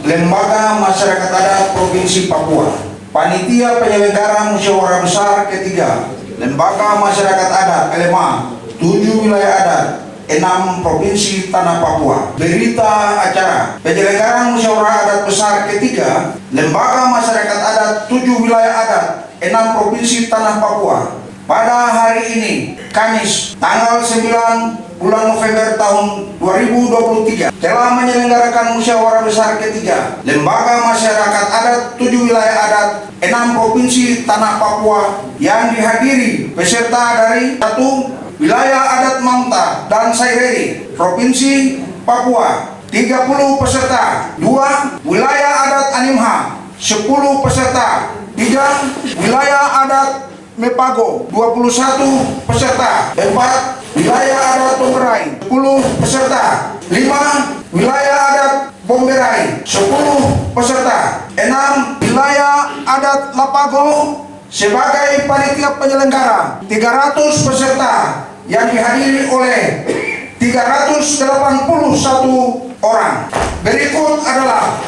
Lembaga Masyarakat Adat Provinsi Papua. Panitia Penyelenggara Musyawarah Besar ketiga Lembaga Masyarakat Adat LMA 7 wilayah adat 6 Provinsi Tanah Papua. Berita acara penyelenggaraan Musyawarah Adat Besar ketiga Lembaga Masyarakat Adat 7 wilayah adat 6 Provinsi Tanah Papua pada hari ini, Kamis, tanggal 9 bulan November tahun 2023, telah menyelenggarakan Musyawarah Besar ketiga Lembaga Masyarakat Adat 7 wilayah adat 6 Provinsi Tanah Papua yang dihadiri peserta dari 1. Wilayah adat Mangta dan Saireri, Provinsi Papua, 30 peserta. 2. Wilayah adat Animha, 10 peserta. 3. Wilayah adat Mepago, 21 peserta. 4. Wilayah adat Bomberai, 10 peserta. 5. Wilayah adat Bomberai, 10 peserta. 6. Wilayah adat Lapago sebagai panitia penyelenggara, 300 peserta yang dihadiri oleh 381 orang. Berikut adalah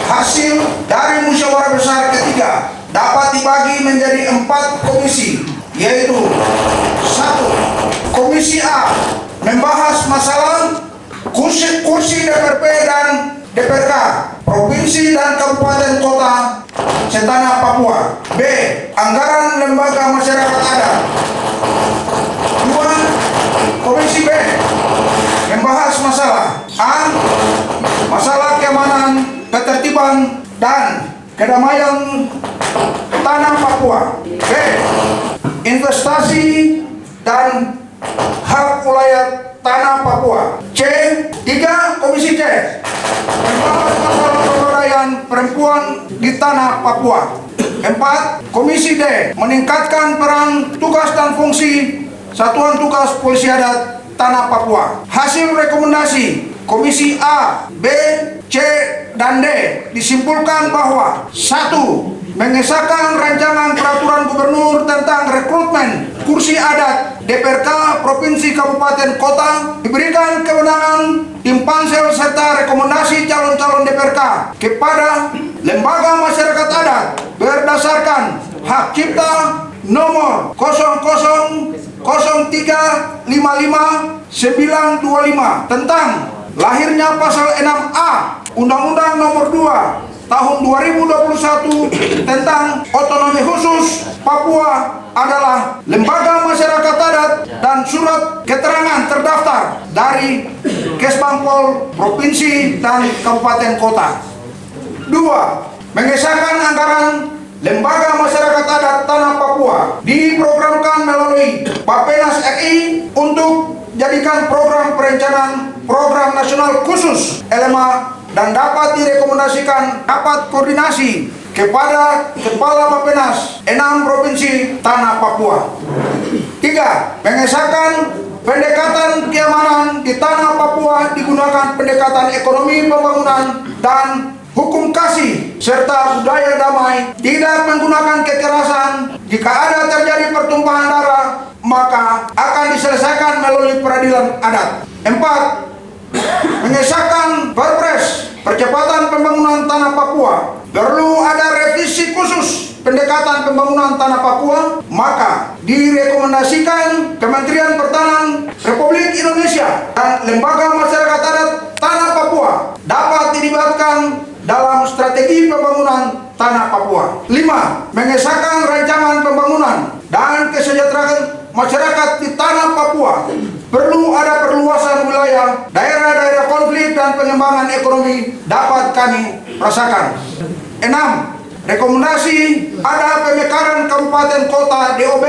hasil dari Musyawarah Besar ketiga, dapat dibagi menjadi 4 komisi, yaitu 1. Komisi A membahas masalah kursi DPRP dan DPRK Provinsi dan Kabupaten Kota setanah Papua. B. Anggaran Lembaga Masyarakat Adat. 2. Komisi B membahas masalah A. Masalah keamanan, ketertiban, dan kedamaian tanah Papua. B. Investasi dan hak wilayah tanah Papua. C. 3. Komisi C membahas masalah pemberdayaan perempuan di tanah Papua. 4. Komisi D meningkatkan peran tugas dan fungsi Satuan Tugas Polisi Adat Tanah Papua. Hasil rekomendasi Komisi A, B, C, dan D disimpulkan bahwa 1. Mengesahkan rancangan peraturan gubernur tentang rekrutmen kursi adat DPRK Provinsi Kabupaten Kota, diberikan kewenangan tim pansel serta rekomendasi calon-calon DPRK kepada Lembaga Masyarakat Adat berdasarkan Hak Cipta nomor 000355-925 tentang lahirnya pasal 6A Undang-Undang nomor 2 tahun 2021 tentang otonomi khusus Papua adalah lembaga masyarakat adat dan surat keterangan terdaftar dari Kesbangpol Provinsi dan Kabupaten Kota. 2. Mengesahkan anggaran Lembaga Masyarakat Adat Tanah Papua diprogramkan melalui Bappenas RI untuk jadikan program perencanaan program nasional khusus LMA dan dapat direkomendasikan dapat koordinasi kepada Kepala Bappenas 6 Provinsi Tanah Papua. 3. Mengesahkan pendekatan keamanan di Tanah Papua digunakan pendekatan ekonomi pembangunan dan hukum kasih serta budaya damai, tidak menggunakan kekerasan. Jika ada terjadi pertumpahan darah, maka akan diselesaikan melalui peradilan adat. 4. Mengesahkan Perpres percepatan pembangunan tanah Papua. Perlu ada revisi khusus pendekatan pembangunan tanah Papua, maka direkomendasikan Kementerian Pertahanan Republik Indonesia dan Lembaga Masyarakat Adat Tanah Papua dapat dilibatkan dalam strategi pembangunan tanah Papua. 5. Mengesahkan rancangan pembangunan dan kesejahteraan masyarakat di tanah Papua. Perlu ada perluasan wilayah, daerah-daerah konflik dan pengembangan ekonomi dapat kami rasakan. 6. Rekomendasi ada pemekaran kabupaten kota DOB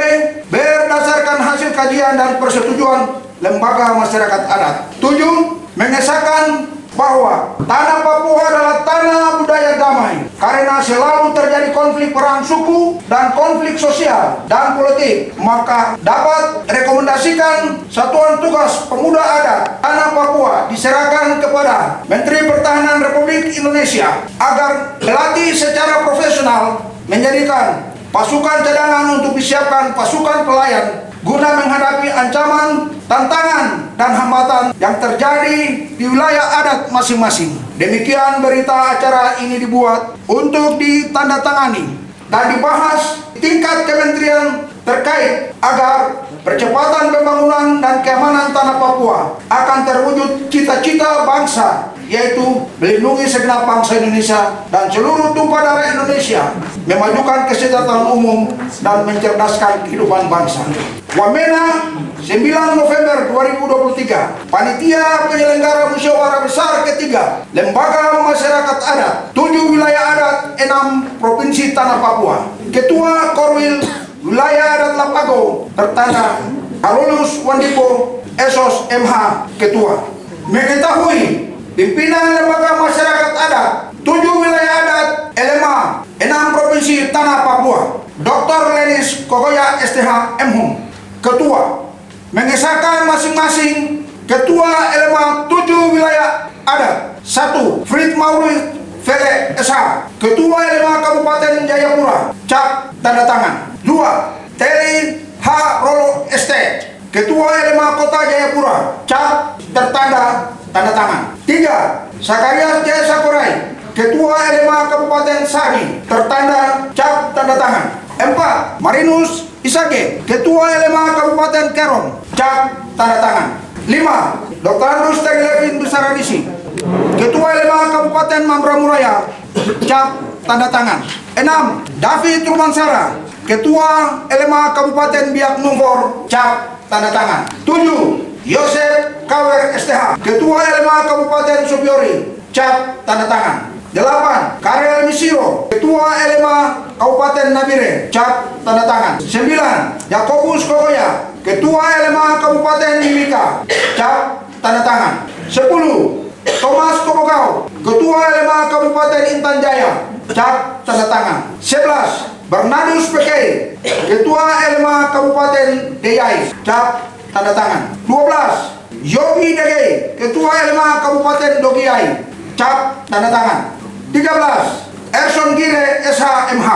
berdasarkan hasil kajian dan persetujuan Lembaga Masyarakat Adat. 7. Mengesahkan bahwa tanah Papua adalah tanah budaya damai karena selalu terjadi konflik perang suku dan konflik sosial dan politik, maka dapat rekomendasikan Satuan Tugas Pemuda Adat Tanah Papua diserahkan kepada Menteri Pertahanan Republik Indonesia agar dilatih secara profesional menjadikan pasukan cadangan untuk disiapkan pasukan pelayan guna menghadapi ancaman tantangan dan hambatan yang terjadi di wilayah adat masing-masing. Demikian berita acara ini dibuat untuk ditandatangani dan dibahas tingkat kementerian terkait agar percepatan pembangunan dan keamanan tanah Papua akan terwujud cita-cita bangsa, yaitu melindungi segenap bangsa Indonesia dan seluruh tumpah darah Indonesia, memajukan kesejahteraan umum dan mencerdaskan kehidupan bangsa. Wamena 9 November 2023, Panitia Penyelenggara Musyawarah Besar ketiga Lembaga Masyarakat Adat 7 Wilayah Adat 6 Provinsi Tanah Papua. Ketua Korwil Wilayah Adat Lapago tertanda Carolus Wandipo Esos MH Ketua. Mengetahui pimpinan Lembaga Masyarakat Adat 7 Wilayah Adat LMA 6 Provinsi Tanah Papua, Dr. Lenis Kokoya STH MHum Ketua, mengesahkan masing-masing Ketua LMA 7 Wilayah Adat. 1. Frit Maulid Vele SH Ketua LMA Kabupaten Jayapura, cap tanda tangan. 2. Teli H. Rolo ST Ketua LMA Kota Jayapura, cap tertanda tanda tangan. 3. Sakarias Jaya Sakurai Ketua LMA Kabupaten Sari, tertanda cap tanda tangan. 4. Marinus Isage Ketua LMA Kabupaten Kerom, cap tanda tangan. 5. Dr. Andrus Tegelevin Bisaradisi Ketua LMA Kabupaten Mambramuraya, cap tanda tangan. 6. David Rumansara Ketua LMA Kabupaten Biak Numfor, cap tanda tangan. 7. Yosef Kawer STH Ketua LMA Kabupaten Supiori, cap tanda tangan. 8. Karel Misiro Ketua LMA Kabupaten Nabire, cap tanda tangan. 9. Yakobus Kokoya Ketua LMA Kabupaten Mimika, cap tanda tangan. 10. Thomas Kobogau Ketua LMA Kabupaten Intan Jaya, cap tanda tangan. 11. Bernardus Pekei Ketua LMA Kabupaten Deyai, cap tanda tangan. 12. Yogi Degei Ketua LMA Kabupaten Dogiai, cap tanda tangan. 13. Erson Gire SHMH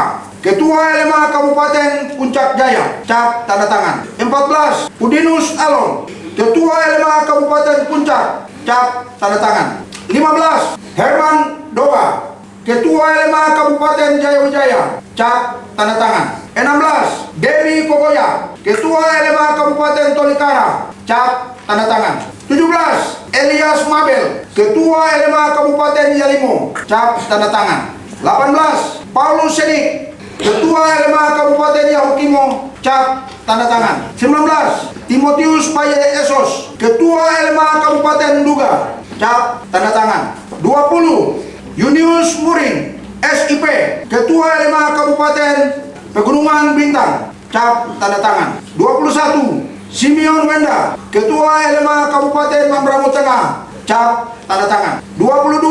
Ketua LMA Kabupaten Puncak Jaya, cap tanda tangan. 14. Udinus Alon Ketua LMA Kabupaten Puncak, cap tanda tangan. 15. Herman Doba Ketua LMA Kabupaten Jaya, cap tanda tangan. 16. Dewi Kokoya Ketua LMA Kabupaten Tolikara, cap tanda tangan. 17. Elias Mabel Ketua LMA Kabupaten Yalimo, cap tanda tangan. 18. Paulus Sedik Ketua LMA Kabupaten Yahukimo, cap tanda tangan. 19. Timotius Paye Esos Ketua LMA Kabupaten Duga, cap tanda tangan. 20. Yunius Murin SIP Ketua LMA Kabupaten Pegunungan Bintang, cap tanda tangan. 21. Simeon Wenda Ketua LMA Kabupaten Mambramo Tengah, cap tanda tangan. 22.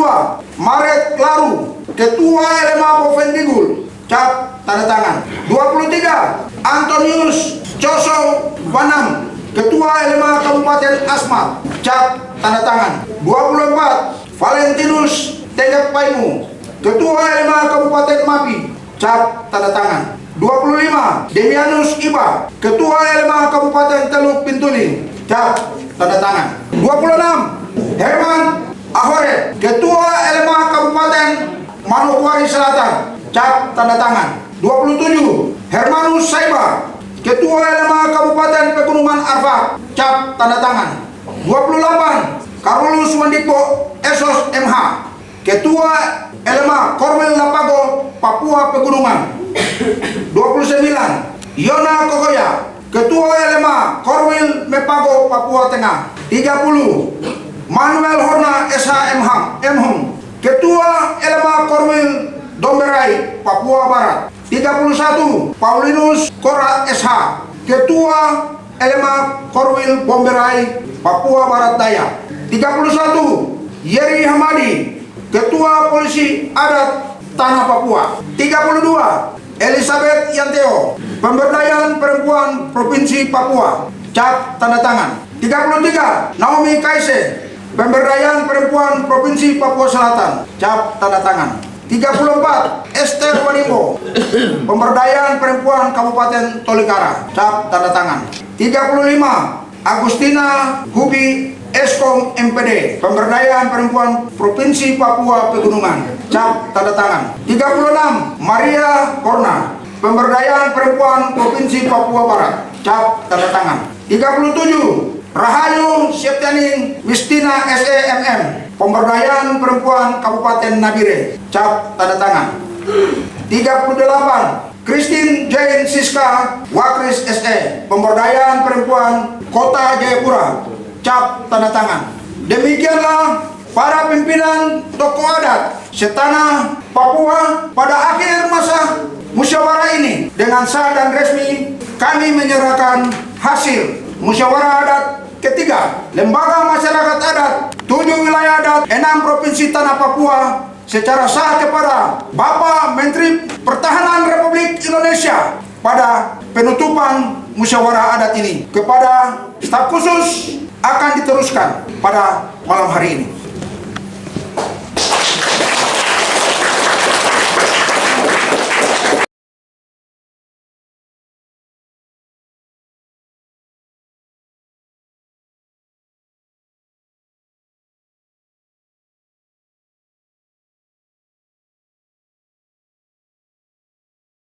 Maret Laru Ketua LMA Bovendigul, cap tanda tangan. 23. Antonius Coso Wanam Ketua LMA Kabupaten Asmat, cap tanda tangan. 24. Valentinus Tegak Paimu Ketua LMA Kabupaten Mapi, cap tanda tangan. 25. Demianus Iba Ketua LMA Kabupaten Teluk Pintuling, cap tanda tangan. 26. Herman Ahoret Ketua LMA Kabupaten Manokwari Selatan, cap tanda tangan. 27. Hermanus Saiba Ketua LMA Kabupaten Pegunungan Arfak, cap tanda tangan. 28. Carolus Wandipo Esos MH Ketua LMA Korwil Lapago Papua Pegunungan. 29. Yona Kokoya Ketua LMA Korwil Mepago Papua Tengah. 30. Manuel Horna SHMH MHum Ketua LMA Korwil Domberai Papua Barat. 31. Paulinus Kora SH Ketua LMA Korwil Bomberai Papua Barat Daya. 31. Yeri Hamadi Ketua Polisi Adat Tanah Papua. 32. Elizabeth Yanteo Pemberdayaan Perempuan Provinsi Papua, cap tanda tangan. 33. Naomi Kaise Pemberdayaan Perempuan Provinsi Papua Selatan, cap tanda tangan. 34. Esther Wanimbo Pemberdayaan Perempuan Kabupaten Tolikara, cap tanda tangan. 35. Agustina Hubi Eskom MPD, Pemberdayaan Perempuan Provinsi Papua Pegunungan, cap tanda tangan. 36 Maria Korna, Pemberdayaan Perempuan Provinsi Papua Barat, cap tanda tangan. 37 Rahayu Septianing Wistina SEMM, Pemberdayaan Perempuan Kabupaten Nabire, cap tanda tangan. 38 Christine Jane Siska Wakris SE, Pemberdayaan Perempuan Kota Jayapura, cap tanda tangan. Demikianlah para pimpinan tokoh adat setanah Papua pada akhir masa musyawarah ini. Dengan sah dan resmi kami menyerahkan hasil musyawarah adat ketiga Lembaga Masyarakat Adat 7 wilayah adat 6 provinsi tanah Papua secara sah kepada Bapak Menteri Pertahanan Republik Indonesia pada penutupan musyawarah adat ini. Kepada staf khusus akan diteruskan pada malam hari ini.